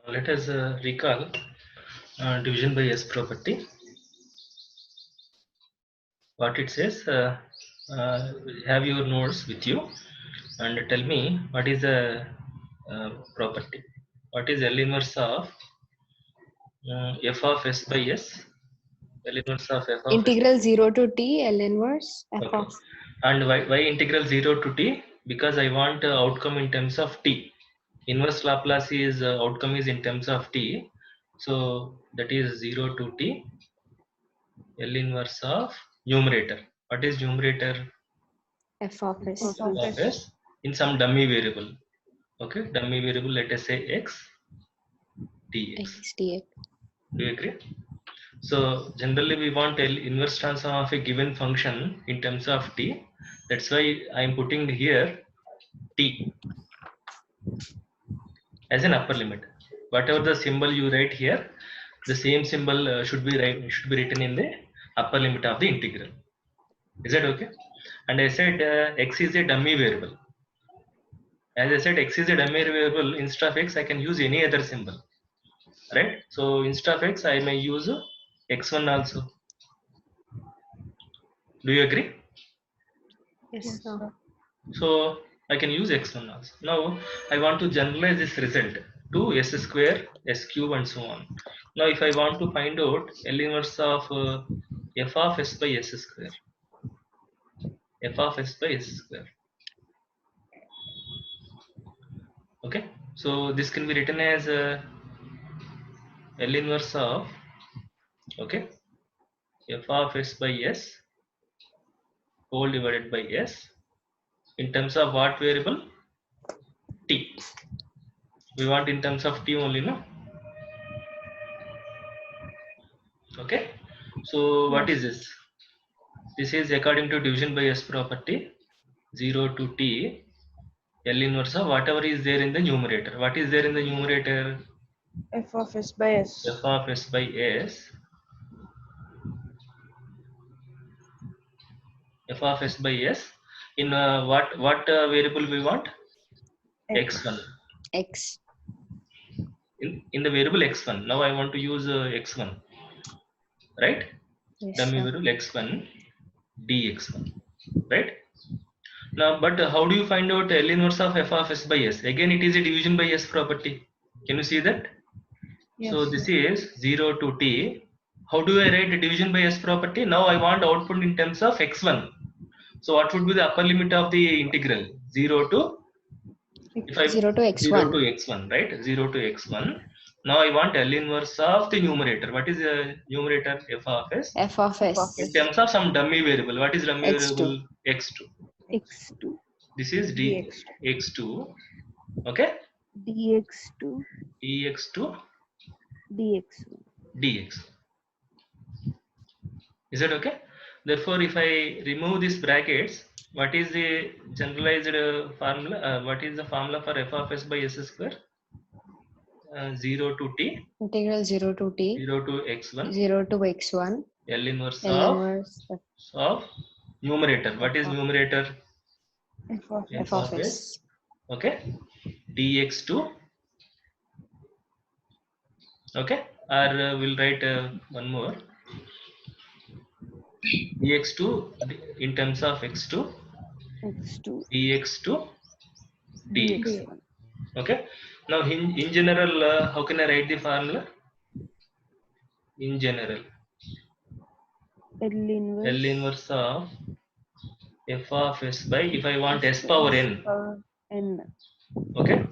Let us recall division by S property. What it says, have your notes with you and tell me what is the property. What is L inverse of f of s by s? L inverse of f of s. Integral 0 to t L inverse f Okay. of. And why integral 0 to t? Because I want outcome in terms of t. Inverse Laplace is outcome is in terms of t. So that is 0 to t L inverse of numerator. What is numerator? F of s. Of s in some dummy variable. Okay, dummy variable, let us say x dx. X dx. Do you agree? So generally we want L inverse transform of a given function in terms of t. That's why I am putting here t as an upper limit. Whatever the symbol you write here, the same symbol should be written in the upper limit of the integral. Is that okay? And I said x is a dummy variable. As I said, x is a dummy variable. Instead of x, I can use any other symbol, right? So instead of x, I may use x1 also. Do you agree? Yes, sir. So I can use x1 also. Now I want to generalize this result to s square, s cube, and so on. Now if I want to find out L inverse of f of s by s square, f of s by s square. Okay, so this can be written as L inverse of, okay, f of s by s whole divided by s in terms of what variable? T. We want in terms of t only, no? Okay, so what is this? This is according to division by s property, 0 to t L inverse of whatever is there in the numerator. What is there in the numerator? f of s by s. F of s by s. F of s by s. In what variable we want? X1. X. In the variable x1. Now I want to use x1, right? Yes, Dummy sir. variable x1 dx1, right? Now, but how do you find out L inverse of f of s by s? Again, it is a division by s property. Can you see that? Yes. So this is 0 to t. How do I write a division by s property? Now I want output in terms of x1. So what would be the upper limit of the integral? 0 to, if I 0 to x1. 0 to x1, right? 0 to x1. Now I want L inverse of the numerator. What is the numerator? F of s. F of s. In terms of some dummy variable. What is dummy X2. variable? X2. x2 This is x2. Okay? dx2 dx2 dx1. dx. Is that okay? Therefore, if I remove these brackets, what is the generalized formula? What is the formula for f of s by s square? 0 to t, Integral 0 to t. 0 to x1, 0 to x1. L inverse L of inverse numerator. What is numerator? f of F of s. Okay, dx2. Okay, or we'll write one more. dx2 in terms of x2, x2 dx2 dx. dx1. Okay, now in general, how can I write the formula? In general, L inverse L inverse of f of s by, if I want s power n. power n. Okay,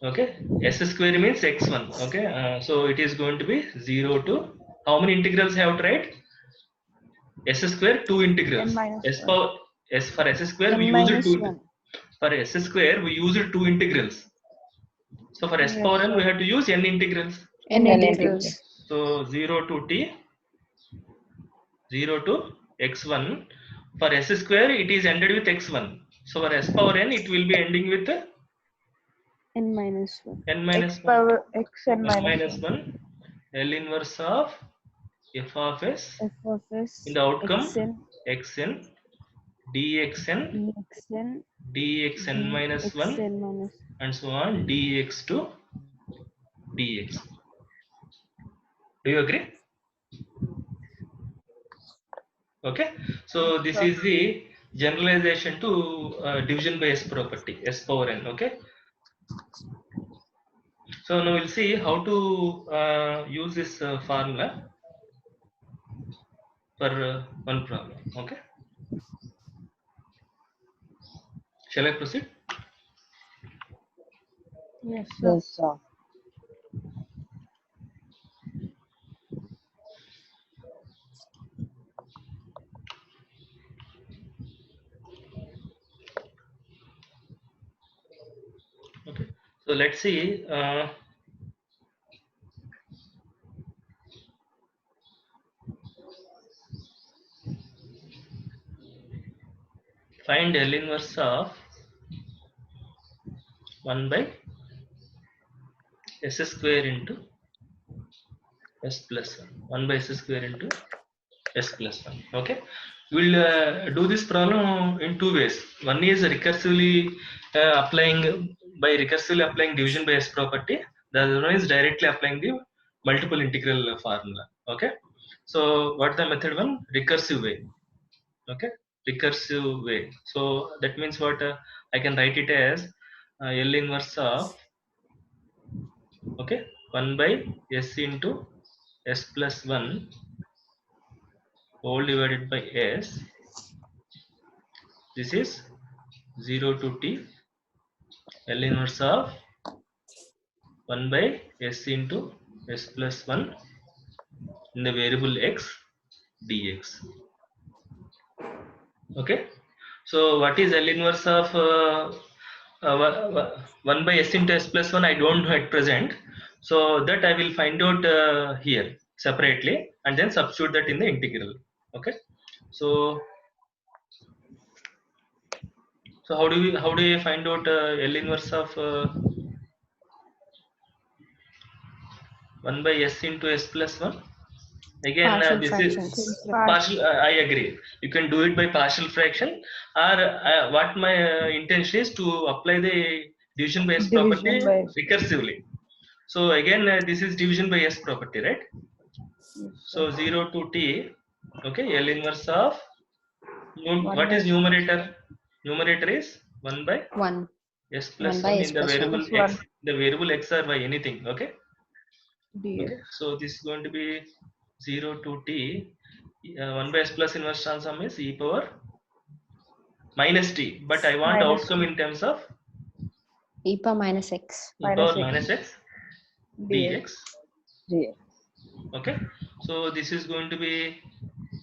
okay, s square means x1. Okay, so it is going to be 0 to, how many integrals I have to write? S square, 2 integrals. N minus S 1. power, s for s square we N use it minus 2. 1. For s square we use it 2 integrals. So for s Yes, power n we sir. have to use n integrals. N integrals. So 0 to t, 0 to x1. For s square it is ended with x1. So for s power n it will be ending with N minus 1. n minus X 1. power x n N minus minus 1. 1. L inverse of f of s F of s in the outcome xn xn dxn dxn dxn minus 1 dxn minus and so on dx to dx. Do you agree? Okay, so this is the generalization to division by s property, s power n. Okay, so now we'll see how to use this formula for one problem. Okay, shall I proceed? Yes, sir. Yes, sir. Okay, so let's see. Find L inverse of 1 by s square into s plus 1. 1 by s square into s plus 1. Okay, we'll do this problem in two ways. One is recursively applying division by s property. The other one is directly applying the multiple integral formula. Okay, so what the method one? Recursive way. Okay, recursive way. So that means what I can write it as L inverse of 1 by s into s plus 1 whole divided by s. This is 0 to t L inverse of 1 by s into s plus 1 in the variable x dx. Okay, so what is L inverse of 1 by s into s plus 1? I don't know at present, so that I will find out here separately and then substitute that in the integral. Okay, so how do you find out L inverse of 1 by s into s plus 1? Again, Partial this fractions. is partial. I agree. You can do it by partial fraction, or what my intention is to apply the division by s property Division by s. recursively. So again, this is division by s property, right? Yes, So 0 to t. Okay, L inverse of what by is s. numerator? Numerator is 1 by 1. s plus 1 by 1 s in the plus 1. variable Plus x. The variable x or y, anything. Okay. dx. Okay, so this is going to be 0 to t 1 by s plus inverse transform is e power minus t, but I want Minus outcome t. in terms of E power minus x. e power Minus minus x dx. dx. Okay, so this is going to be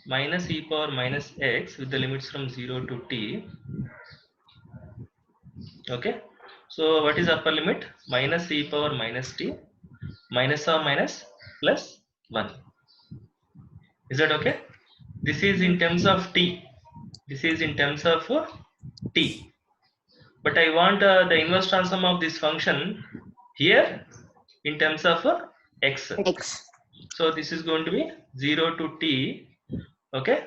minus e power minus x with the limits from 0 to t. Okay, so what is upper limit? Minus e power minus t minus or minus plus 1. Is that okay? This is in terms of t. This is in terms of t. But I want the inverse transform of this function here in terms of x. X. So this is going to be 0 to t. Okay.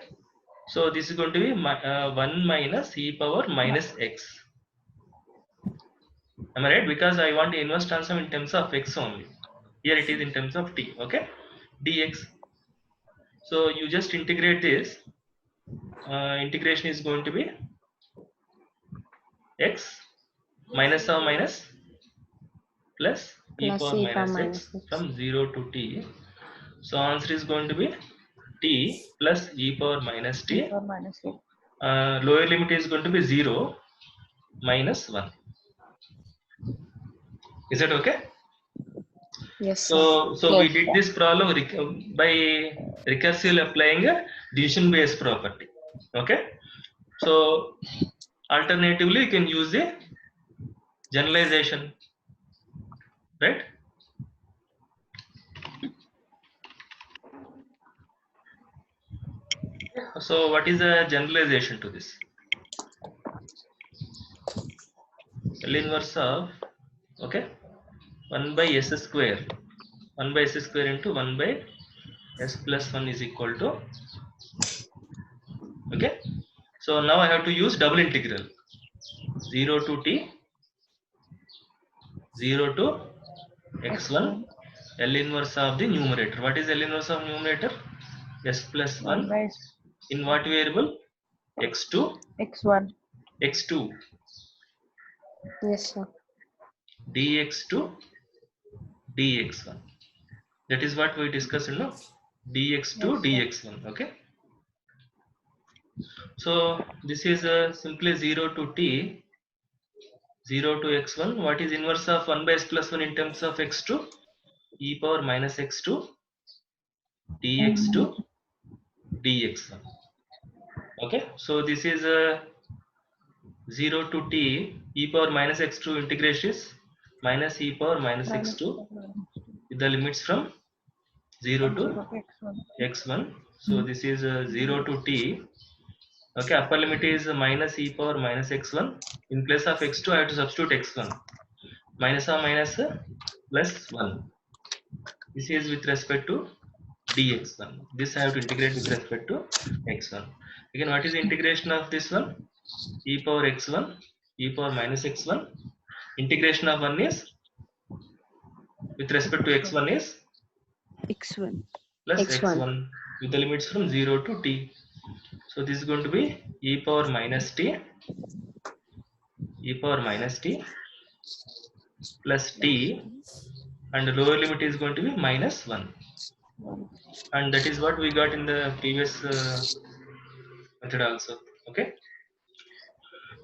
So this is going to be 1 minus e power minus x. Am I right? Because I want the inverse transform in terms of x only. Here it is in terms of t. Okay. Dx. So you just integrate this. Integration is going to be x minus or minus plus e Plus power e power minus minus x x. from 0 to t. So answer is going to be t plus e power minus t. Or minus t. Lower limit is going to be 0 minus 1. Is that okay? Yes, sir. So we did this problem by recursively applying a division by s property. Okay. So alternatively, you can use the generalization, right? So what is the generalization to this? L inverse of 1 by s square. 1 by s square into 1 by s plus 1 is equal to, okay. So now I have to use double integral 0 to t 0 to x1 L inverse of the numerator. What is L inverse of numerator? S plus 1 1 by s- in what variable? X2, x1. X2, Yes, sir. dx2, dx1. That is what we discussed, no? dx2, Yes, sir. dx1. Okay. So this is simply 0 to t, 0 to x1. What is inverse of 1 by s plus 1 in terms of x2? E power minus x2 dx2 dx1. Okay, so this is 0 to t e power minus x2 integration is minus e power minus Minus x2 1 with the limits from 0 to 0 x1. x1. So this is 0 to t. Okay, upper limit is minus e power minus x1. In place of x2, I have to substitute x1. Minus or minus plus 1. This is with respect to dx1. This I have to integrate with respect to x1. Again, what is the integration of this one? E power x1, e power minus x1. Integration of 1 is with respect to x1 is x1. plus X1. x1 with the limits from 0 to t. So this is going to be e power minus t, e power minus t plus t, and the lower limit is going to be minus 1. 1. And that is what we got in the previous method also. Okay.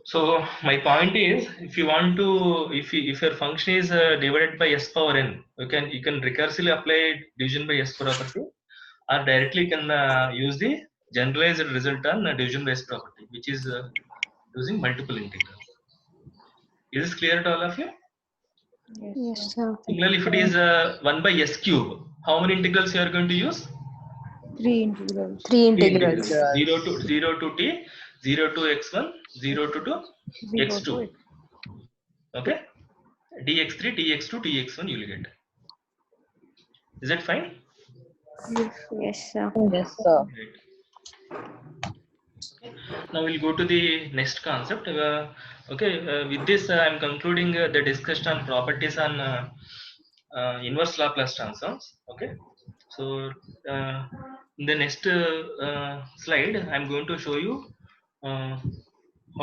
So my point is, if you want to, if your function is divided by s power n, you can recursively apply division by s property, or directly you can use the generalized result on division by s property, which is using multiple integrals. Is this clear to all of you? Yes, Yes, sir. sir. Similarly, if it is 1 by s cube, how many integrals you are going to use? 3 integrals. Three Three integrals. 0 to t, 0 to x1, 0 to 2, 0 x2. to x. Okay, dx3, dx2, dx1 you will get. Is that fine? Yes. Yes, sir. Yes, sir. Great. Now we'll go to the next concept. With this I'm concluding the discussion on properties on inverse Laplace transforms. Okay, so in the next slide I'm going to show you